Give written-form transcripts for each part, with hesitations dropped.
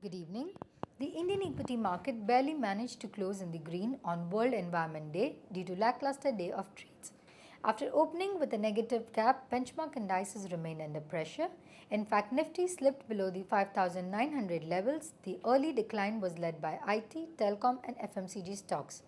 Good evening. The Indian equity market barely managed to close in the green on World Environment Day due to lackluster day of trades. After opening with a negative gap, benchmark indices remain under pressure. In fact, Nifty slipped below the 5,900 levels. The early decline was led by IT, telecom and FMCG stocks.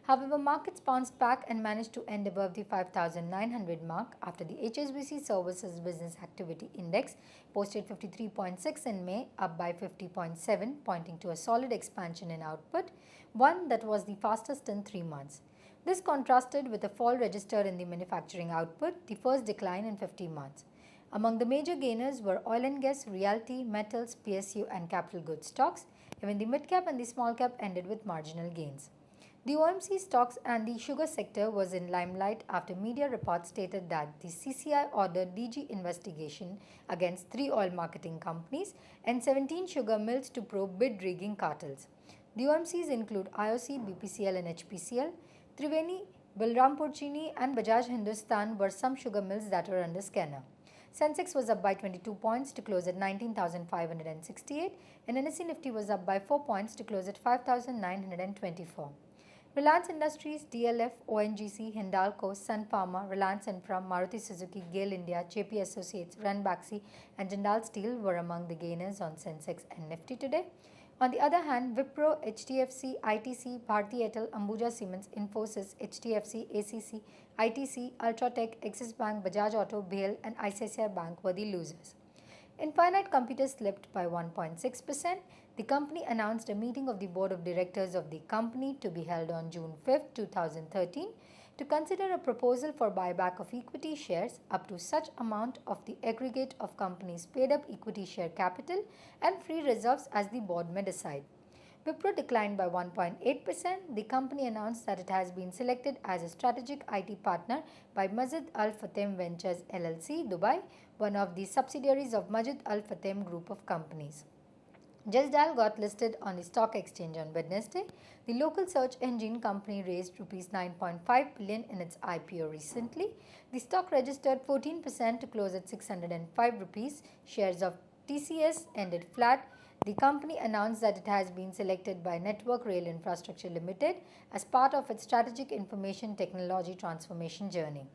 However, markets bounced back and managed to end above the 5,900 mark after the HSBC Services Business Activity Index posted 53.6 in May, up by 50.7, pointing to a solid expansion in output, one that was the fastest in 3 months. This contrasted with a fall registered in the manufacturing output, the first decline in 50 months. Among the major gainers were oil and gas, realty, metals, PSU and capital goods stocks. Even the mid-cap and the small-cap ended with marginal gains. The OMC stocks and the sugar sector was in limelight after media reports stated that the CCI ordered DG investigation against 3 oil marketing companies and 17 sugar mills to probe bid rigging cartels. The OMCs include IOC, BPCL and HPCL. Triveni, Balrampur Chini and Bajaj Hindustan were some sugar mills that were under scanner. Sensex was up by 22 points to close at 19,568 and NSE Nifty was up by 4 points to close at 5,924. Reliance Industries, DLF, ONGC, Hindalco, Sun Pharma, Reliance Infra, Maruti Suzuki, GAIL India, JP Associates, Ranbaxy and Jindal Steel were among the gainers on Sensex and Nifty today. On the other hand, Wipro, HDFC, ITC, Bharti Airtel, Ambuja Cements, Infosys, HDFC, ACC, ITC, Ultratech, Axis Bank, Bajaj Auto, BHEL and ICICI Bank were the losers. Infinite Computers slipped by 1.6%. The company announced a meeting of the board of directors of the company to be held on June 5, 2013 to consider a proposal for buyback of equity shares up to such amount of the aggregate of company's paid up equity share capital and free reserves as the board may decide. Wipro declined by 1.8%. The company announced that it has been selected as a strategic IT partner by Majid Al Futtaim Ventures LLC, Dubai, one of the subsidiaries of Majid Al Futtaim Group of companies. Just Dial got listed on the stock exchange on Wednesday. The local search engine company raised Rs 9.5 billion in its IPO recently. The stock registered 14% to close at 605 rupees. Shares of TCS ended flat. The company announced that it has been selected by Network Rail Infrastructure Limited as part of its strategic information technology transformation journey.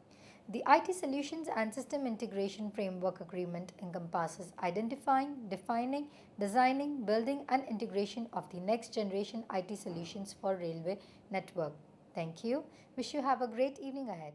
The IT Solutions and System Integration Framework Agreement encompasses identifying, defining, designing, building and integration of the next generation IT solutions for railway network. Thank you. Wish you have a great evening ahead.